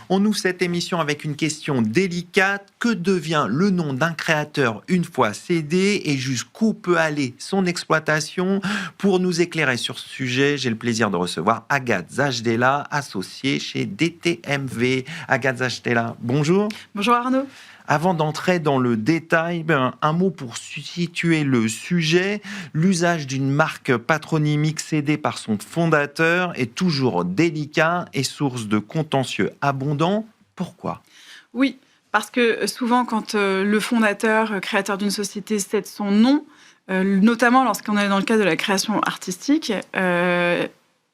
On ouvre cette émission avec une question délicate. Que devient le nom d'un créateur une fois cédé et jusqu'où peut aller son exploitation? Pour nous éclairer sur ce sujet, j'ai le plaisir de recevoir Agathe Zajdela, associée chez DTMV. Agathe Zajdela, bonjour. Bonjour Arnaud. Avant d'entrer dans le détail, un mot pour situer le sujet. L'usage d'une marque patronymique cédée par son fondateur est toujours délicat et source de contentieux abondants. Pourquoi ? Oui, parce que souvent quand le fondateur, créateur d'une société cède son nom, notamment lorsqu'on est dans le cas de la création artistique,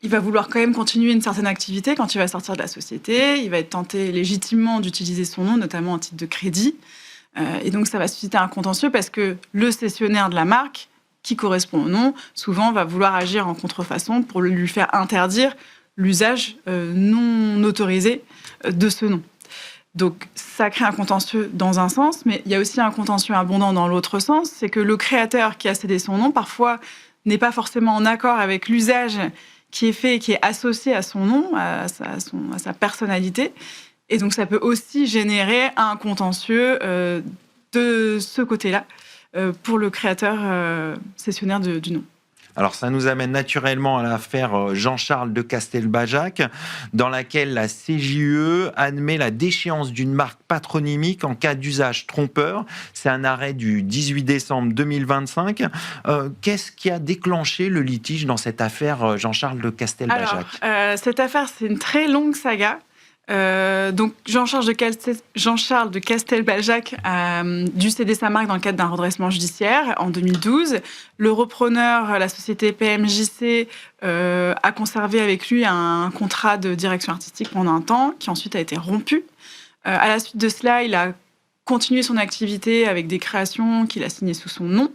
il va vouloir quand même continuer une certaine activité quand il va sortir de la société. Il va être tenté légitimement d'utiliser son nom, notamment en titre de crédit. Et donc, ça va susciter un contentieux parce que le cessionnaire de la marque, qui correspond au nom, souvent va vouloir agir en contrefaçon pour lui faire interdire l'usage non autorisé de ce nom. Donc, ça crée un contentieux dans un sens, mais il y a aussi un contentieux abondant dans l'autre sens. C'est que le créateur qui a cédé son nom, parfois, n'est pas forcément en accord avec l'usage qui est fait et qui est associé à son nom, à sa personnalité. Et donc, ça peut aussi générer un contentieux de ce côté-là pour le créateur cessionnaire du nom. Alors, ça nous amène naturellement à l'affaire Jean-Charles de Castelbajac, dans laquelle la CJUE admet la déchéance d'une marque patronymique en cas d'usage trompeur. C'est un arrêt du 18 décembre 2025. Qu'est-ce qui a déclenché le litige dans cette affaire Jean-Charles de Castelbajac ? Alors, cette affaire, c'est une très longue saga. Donc Jean-Charles de Castelbajac a dû céder sa marque dans le cadre d'un redressement judiciaire en 2012. Le repreneur, la société PMJC, a conservé avec lui un contrat de direction artistique pendant un temps, qui ensuite a été rompu. À la suite de cela, il a continué son activité avec des créations qu'il a signées sous son nom.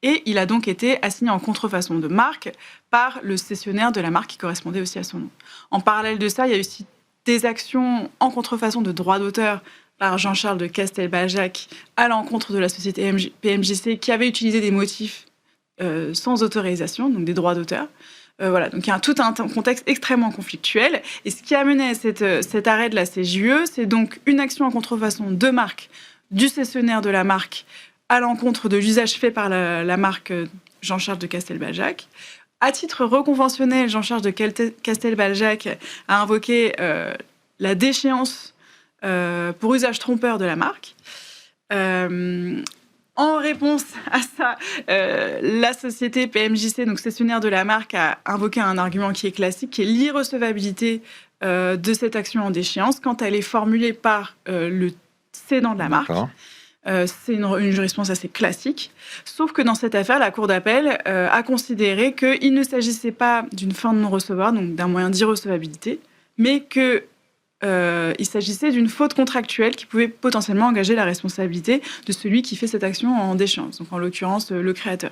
Et il a donc été assigné en contrefaçon de marque par le cessionnaire de la marque qui correspondait aussi à son nom. En parallèle de ça, il y a aussi des actions en contrefaçon de droits d'auteur par Jean-Charles de Castelbajac à l'encontre de la société PMJC qui avait utilisé des motifs sans autorisation, donc des droits d'auteur. Voilà, donc il y a tout un contexte extrêmement conflictuel. Et ce qui a mené à cet arrêt de la CJUE, c'est donc une action en contrefaçon de marque du cessionnaire de la marque à l'encontre de l'usage fait par la marque Jean-Charles de Castelbajac. À titre reconventionnel, Jean-Charles de Castelbajac a invoqué la déchéance pour usage trompeur de la marque. En réponse à ça, la société PMJC, donc cessionnaire de la marque, a invoqué un argument qui est classique, qui est l'irrecevabilité de cette action en déchéance quand elle est formulée par le cédant de la marque. D'accord. C'est une jurisprudence assez classique. Sauf que dans cette affaire, la Cour d'appel a considéré qu'il ne s'agissait pas d'une fin de non-recevoir, donc d'un moyen d'irrecevabilité, mais qu'il s'agissait d'une faute contractuelle qui pouvait potentiellement engager la responsabilité de celui qui fait cette action en déchéance, donc en l'occurrence le créateur.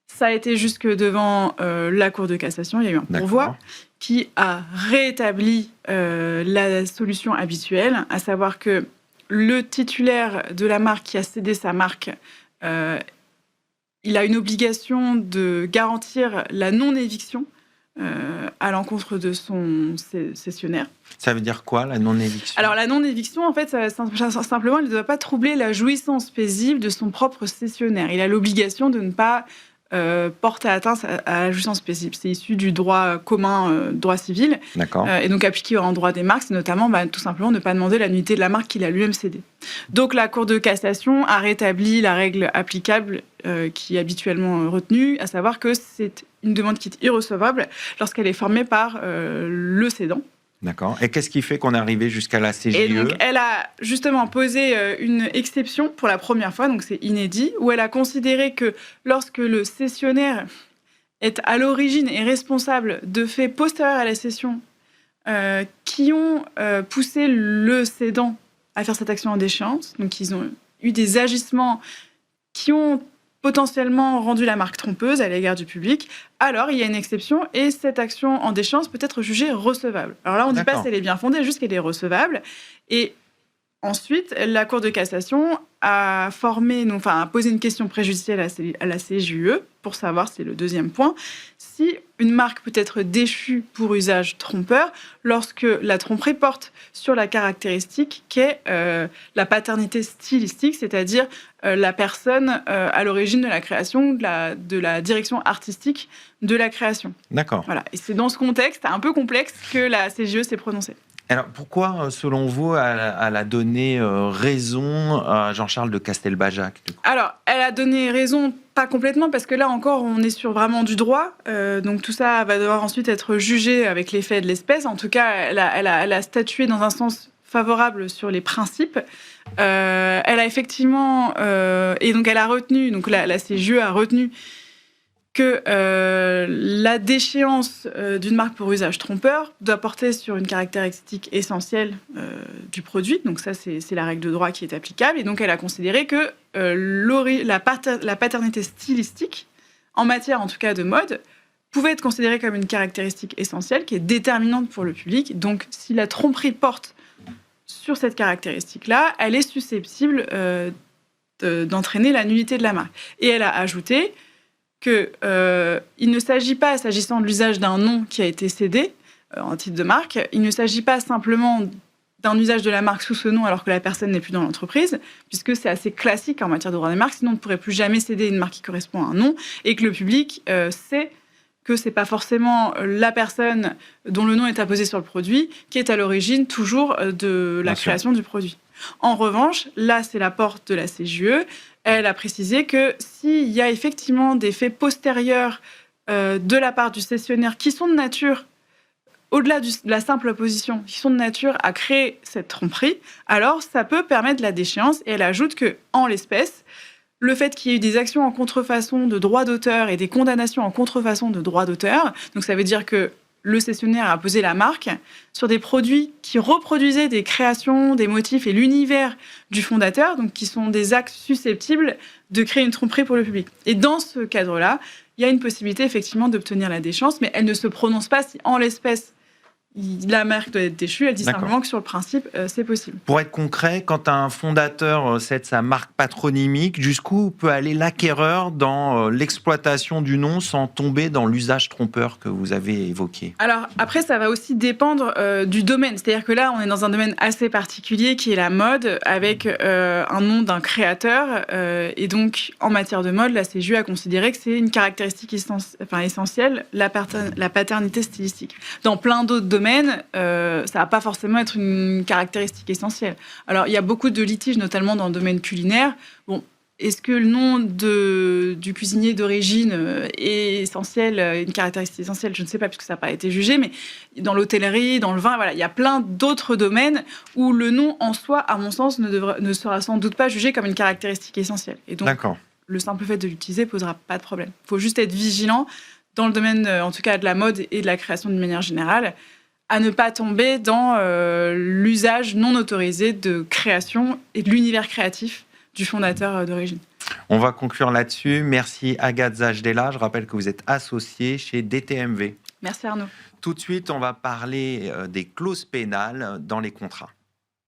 Ça a été jusque devant la Cour de cassation, il y a eu un pourvoi qui a rétabli la solution habituelle, à savoir que le titulaire de la marque qui a cédé sa marque, il a une obligation de garantir la non-éviction à l'encontre de son cessionnaire. Ça veut dire quoi, la non-éviction ? Alors, la non-éviction, en fait, simplement, elle ne doit pas troubler la jouissance paisible de son propre cessionnaire. Il a l'obligation de ne pas porter atteinte à la jouissance paisible. C'est issu du droit commun, droit civil. D'accord. Et donc appliqué en droit des marques, c'est notamment tout simplement ne pas demander la nullité de la marque qu'il a lui-même cédée. Donc la Cour de cassation a rétabli la règle applicable qui est habituellement retenue, à savoir que c'est une demande qui est irrecevable lorsqu'elle est formée par le cédant. D'accord. Et qu'est-ce qui fait qu'on est arrivé jusqu'à la CJUE ? Et donc, elle a justement posé une exception pour la première fois, donc c'est inédit, où elle a considéré que lorsque le cessionnaire est à l'origine et responsable de faits postérieurs à la cession qui ont poussé le cédant à faire cette action en déchéance, donc ils ont eu des agissements qui ont potentiellement rendu la marque trompeuse à l'égard du public, alors il y a une exception et cette action en déchéance peut être jugée recevable. Alors là, on ne dit pas si elle est bien fondée, juste qu'elle est recevable. Et ensuite, la Cour de cassation a posé une question préjudicielle à la CJUE pour savoir, c'est le deuxième point, si une marque peut être déchue pour usage trompeur lorsque la tromperie porte sur la caractéristique qu'est la paternité stylistique, c'est-à-dire la personne à l'origine de la création, de la direction artistique de la création. D'accord. Voilà. Et c'est dans ce contexte un peu complexe que la CJE s'est prononcée. Alors, pourquoi, selon vous, elle a donné raison à Jean-Charles de Castelbajac, du coup ? Alors, elle a donné raison, pas complètement, parce que là encore, on est sur vraiment du droit. Donc tout ça va devoir ensuite être jugé avec les faits de l'espèce. En tout cas, elle a statué dans un sens favorable sur les principes. Elle a effectivement... et donc, elle a retenu, donc la CJE a retenu que la déchéance d'une marque pour usage trompeur doit porter sur une caractéristique essentielle du produit. Donc ça, c'est la règle de droit qui est applicable. Et donc, elle a considéré que la paternité stylistique, en matière en tout cas de mode, pouvait être considérée comme une caractéristique essentielle qui est déterminante pour le public. Donc, si la tromperie porte sur cette caractéristique-là, elle est susceptible d'entraîner la nullité de la marque. Et elle a ajouté qu'il ne s'agit pas, s'agissant de l'usage d'un nom qui a été cédé en titre de marque, il ne s'agit pas simplement d'un usage de la marque sous ce nom alors que la personne n'est plus dans l'entreprise, puisque c'est assez classique en matière de droit des marques, sinon on ne pourrait plus jamais céder une marque qui correspond à un nom, et que le public sait que ce n'est pas forcément la personne dont le nom est apposé sur le produit qui est à l'origine toujours de la création du produit. En revanche, là, c'est la porte de la CJE. Elle a précisé que s'il y a effectivement des faits postérieurs de la part du cessionnaire qui sont de nature, au-delà de la simple opposition, qui sont de nature à créer cette tromperie, alors ça peut permettre la déchéance. Et elle ajoute qu'en l'espèce, le fait qu'il y ait eu des actions en contrefaçon de droit d'auteur et des condamnations en contrefaçon de droit d'auteur, donc ça veut dire que le cessionnaire a posé la marque sur des produits qui reproduisaient des créations, des motifs et l'univers du fondateur, donc qui sont des actes susceptibles de créer une tromperie pour le public. Et dans ce cadre-là, il y a une possibilité effectivement d'obtenir la déchéance, mais elle ne se prononce pas si en l'espèce la marque doit être déchue. Elle dit simplement que sur le principe, c'est possible. Pour être concret, quand un fondateur cède sa marque patronymique, jusqu'où peut aller l'acquéreur dans l'exploitation du nom sans tomber dans l'usage trompeur que vous avez évoqué ? Alors après, ça va aussi dépendre du domaine. C'est-à-dire que là, on est dans un domaine assez particulier qui est la mode, avec un nom d'un créateur. Et donc, en matière de mode, la CJE a considéré que c'est une caractéristique essentielle, la paternité stylistique. Dans plein d'autres domaines, ça va pas forcément être une caractéristique essentielle. Alors, il y a beaucoup de litiges, notamment dans le domaine culinaire. Bon, est-ce que le nom du cuisinier d'origine est essentiel, une caractéristique essentielle ? Je ne sais pas, puisque ça n'a pas été jugé, mais dans l'hôtellerie, dans le vin, voilà, il y a plein d'autres domaines où le nom en soi, à mon sens, ne sera sans doute pas jugé comme une caractéristique essentielle. Et donc, le simple fait de l'utiliser ne posera pas de problème. Il faut juste être vigilant dans le domaine, en tout cas, de la mode et de la création d'une manière générale, à ne pas tomber dans l'usage non autorisé de création et de l'univers créatif du fondateur d'origine. On va conclure là-dessus. Merci Agathe Zajdela. Je rappelle que vous êtes associée chez DTMV. Merci Arnaud. Tout de suite, on va parler des clauses pénales dans les contrats.